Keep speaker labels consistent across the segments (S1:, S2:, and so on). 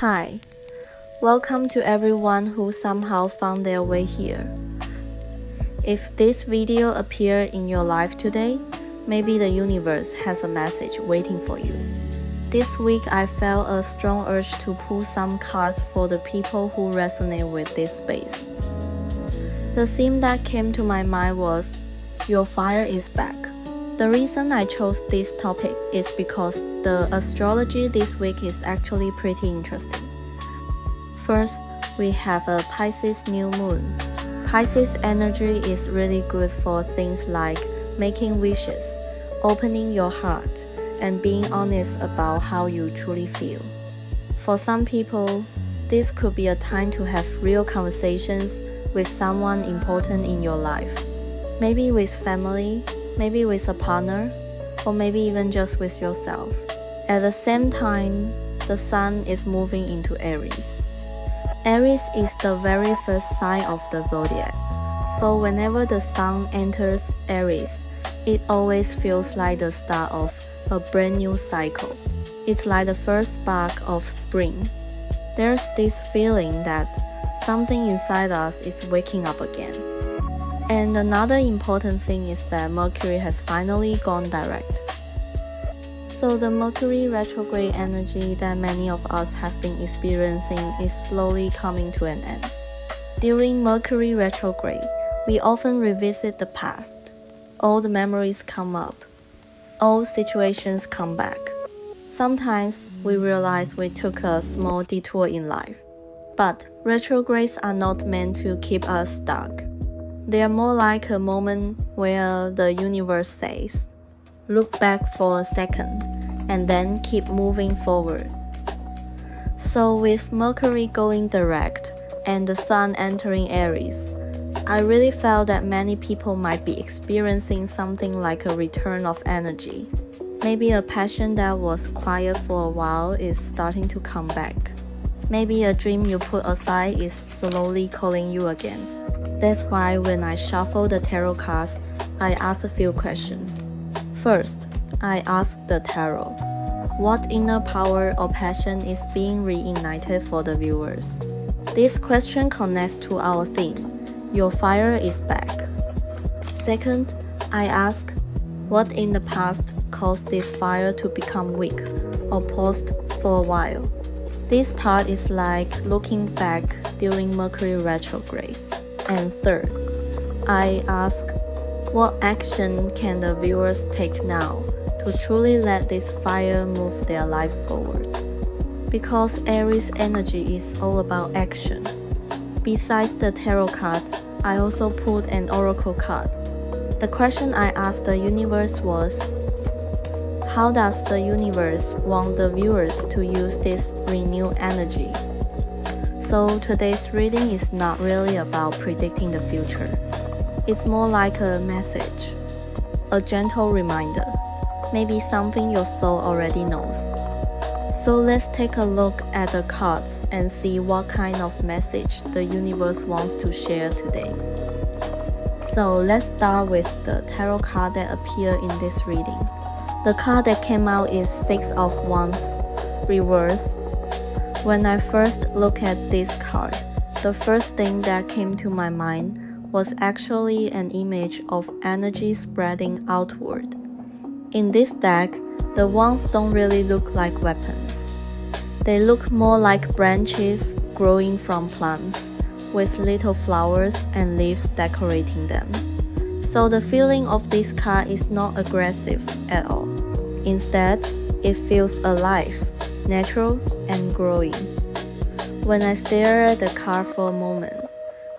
S1: Hi, welcome to everyone who somehow found their way here. If this video appeared in your life today, maybe the universe has a message waiting for you. This week I felt a strong urge to pull some cards for the people who resonate with this space. The theme that came to my mind was, Your Fire is Back. The reason I chose this topic is because the astrology this week is actually pretty interesting. First, we have a Pisces new moon. Pisces energy is really good for things like making wishes, opening your heart, and being honest about how you truly feel. For some people, this could be a time to have real conversations with someone important in your life. Maybe with family, maybe with a partner, or maybe even just with yourself. At the same time, the sun is moving into Aries. Aries is the very first sign of the zodiac, so whenever the sun enters Aries, it always feels like the start of a brand new cycle. It's like the first spark of spring. There's this feeling that something inside us is waking up again. And another important thing is that Mercury has finally gone direct. So the Mercury retrograde energy that many of us have been experiencing is slowly coming to an end. During Mercury retrograde, we often revisit the past. Old memories come up. Old situations come back. Sometimes we realize we took a small detour in life. But retrogrades are not meant to keep us stuck. They are more like a moment where the universe says, look back for a second, and then keep moving forward. So with Mercury going direct and the sun entering Aries, I really felt that many people might be experiencing something like a return of energy. Maybe a passion that was quiet for a while is starting to come back. Maybe a dream you put aside is slowly calling you again. That's why when I shuffle the tarot cards, I ask a few questions. First, I ask the tarot, what inner power or passion is being reignited for the viewers? This question connects to our theme, Your Fire is Back. Second, I ask, what in the past caused this fire to become weak or paused for a while? This part is like looking back during Mercury retrograde. And third, I ask, what action can the viewers take now to truly let this fire move their life forward? Because Aries energy is all about action. Besides the tarot card, I also pulled an oracle card. The question I asked the universe was, how does the universe want the viewers to use this renewed energy? So today's reading is not really about predicting the future. It's more like a message, a gentle reminder, maybe something your soul already knows. So let's take a look at the cards and see what kind of message the universe wants to share today. So let's start with the tarot card that appeared in this reading. The card that came out is Six of Wands, reverse. When I first looked at this card, the first thing that came to my mind was actually an image of energy spreading outward. In this deck, the wands don't really look like weapons. They look more like branches growing from plants, with little flowers and leaves decorating them. So the feeling of this card is not aggressive at all. Instead, it feels alive, natural, and growing. When I stared at the card for a moment,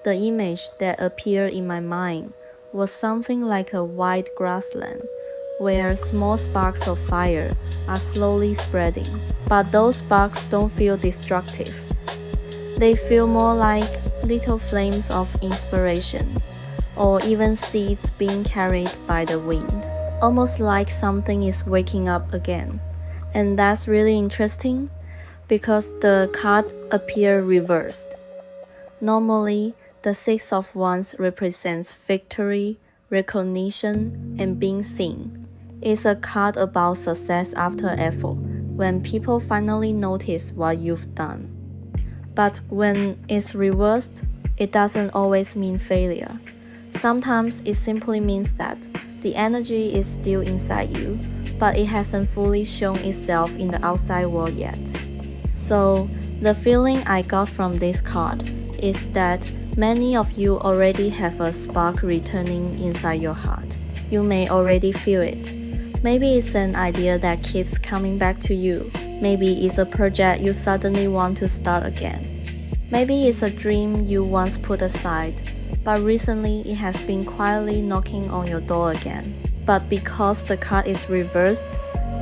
S1: the image that appeared in my mind was something like a wide grassland where small sparks of fire are slowly spreading. But those sparks don't feel destructive. They feel more like little flames of inspiration, or even seeds being carried by the wind, almost like something is waking up again. And that's really interesting because the card appeared reversed. Normally, the Six of Wands represents victory, recognition, and being seen. It's a card about success after effort, when people finally notice what you've done. But when it's reversed, it doesn't always mean failure. Sometimes it simply means that the energy is still inside you, but it hasn't fully shown itself in the outside world yet. So, the feeling I got from this card is that many of you already have a spark returning inside your heart. You may already feel it. Maybe it's an idea that keeps coming back to you. Maybe it's a project you suddenly want to start again. Maybe it's a dream you once put aside, but recently it has been quietly knocking on your door again. But because the card is reversed,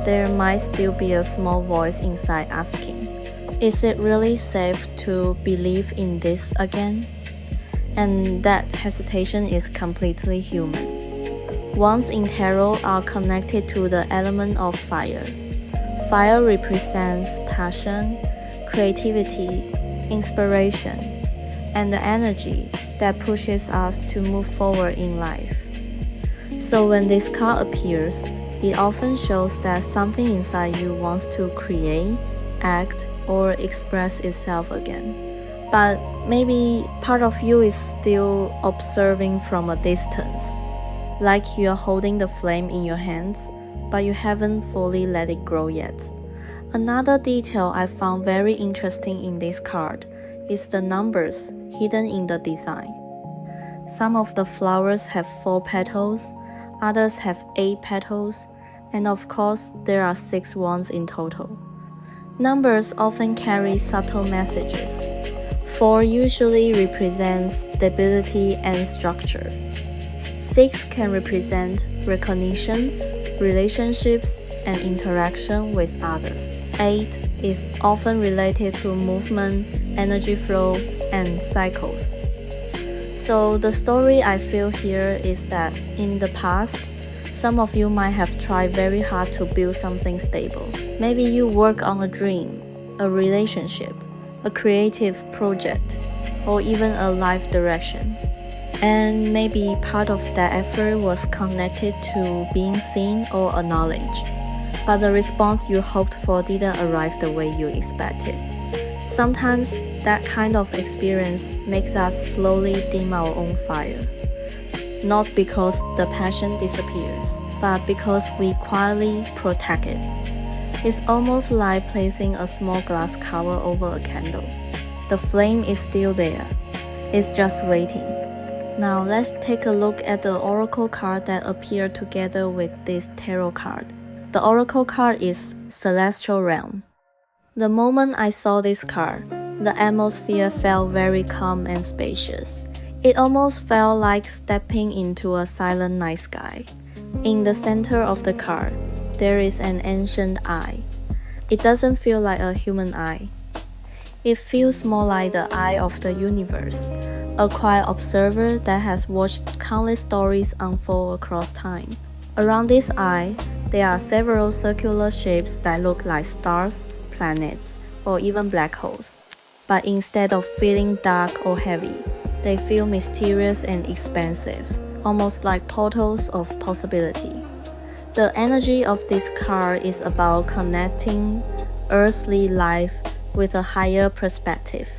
S1: there might still be a small voice inside asking, is it really safe to believe in this again? And that hesitation is completely human. Wands in tarot are connected to the element of fire. Fire represents passion, creativity, inspiration, and the energy that pushes us to move forward in life. So when this card appears, it often shows that something inside you wants to create, act, or express itself again. But maybe part of you is still observing from a distance, like you're holding the flame in your hands, but you haven't fully let it grow yet. Another detail I found very interesting in this card is the numbers hidden in the design. Some of the flowers have 4 petals, others have 8 petals, and of course there are 6 wands in total. Numbers often carry subtle messages. 4 usually represents stability and structure. 6 can represent recognition, relationships, and interaction with others. 8 is often related to movement, energy flow, and cycles. So the story I feel here is that in the past, some of you might have tried very hard to build something stable. Maybe you work on a dream, a relationship, a creative project, or even a life direction. And maybe part of that effort was connected to being seen or acknowledged, but the response you hoped for didn't arrive the way you expected. Sometimes that kind of experience makes us slowly dim our own fire. Not because the passion disappears, but because we quietly protect it. It's almost like placing a small glass cover over a candle. The flame is still there. It's just waiting. Now let's take a look at the oracle card that appeared together with this tarot card. The oracle card is Celestial Realm. The moment I saw this card, the atmosphere felt very calm and spacious. It almost felt like stepping into a silent night sky. In the center of the card, there is an ancient eye. It doesn't feel like a human eye. It feels more like the eye of the universe, a quiet observer that has watched countless stories unfold across time. Around this eye, there are several circular shapes that look like stars, planets, or even black holes. But instead of feeling dark or heavy, they feel mysterious and expansive, almost like portals of possibility. The energy of this card is about connecting earthly life with a higher perspective.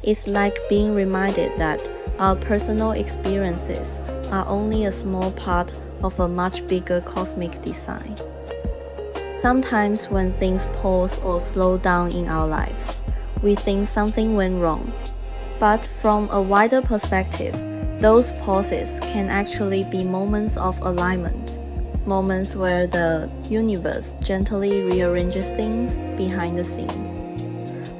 S1: It's like being reminded that our personal experiences are only a small part of a much bigger cosmic design. Sometimes when things pause or slow down in our lives, we think something went wrong. But from a wider perspective, those pauses can actually be moments of alignment, moments where the universe gently rearranges things behind the scenes.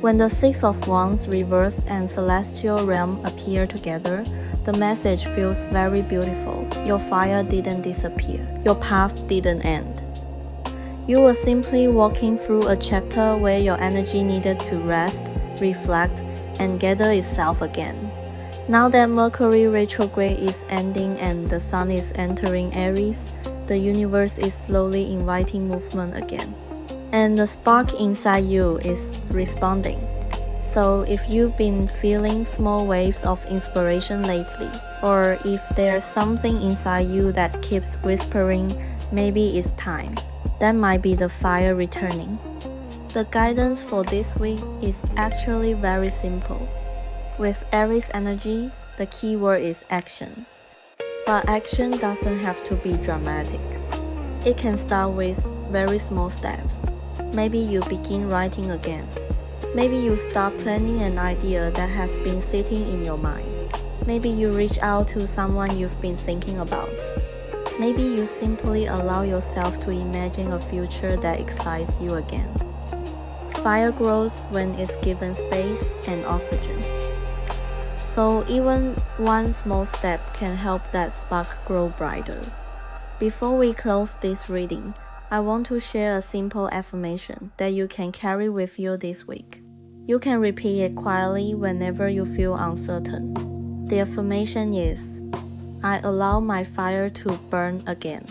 S1: When the Six of Wands reversed and Celestial Realm appear together, the message feels very beautiful. Your fire didn't disappear. Your path didn't end. You were simply walking through a chapter where your energy needed to rest, reflect, and gather itself again. Now that Mercury retrograde is ending and the Sun is entering Aries, the universe is slowly inviting movement again. And the spark inside you is responding. So if you've been feeling small waves of inspiration lately, or if there's something inside you that keeps whispering, maybe it's time, that might be the fire returning. The guidance for this week is actually very simple. With Aries energy, the key word is action. But action doesn't have to be dramatic. It can start with very small steps. Maybe you begin writing again. Maybe you start planning an idea that has been sitting in your mind. Maybe you reach out to someone you've been thinking about. Maybe you simply allow yourself to imagine a future that excites you again. Fire grows when it's given space and oxygen. So even one small step can help that spark grow brighter. Before we close this reading, I want to share a simple affirmation that you can carry with you this week. You can repeat it quietly whenever you feel uncertain. The affirmation is, I allow my fire to burn again.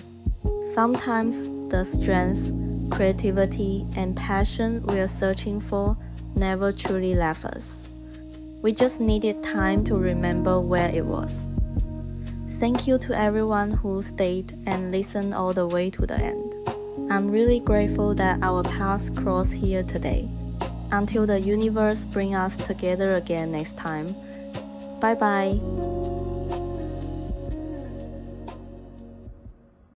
S1: Sometimes the strength, creativity, and passion we are searching for never truly left us. We just needed time to remember where it was. Thank you to everyone who stayed and listened all the way to the end. I'm really grateful that our paths crossed here today. Until the universe brings us together again next time. Bye bye.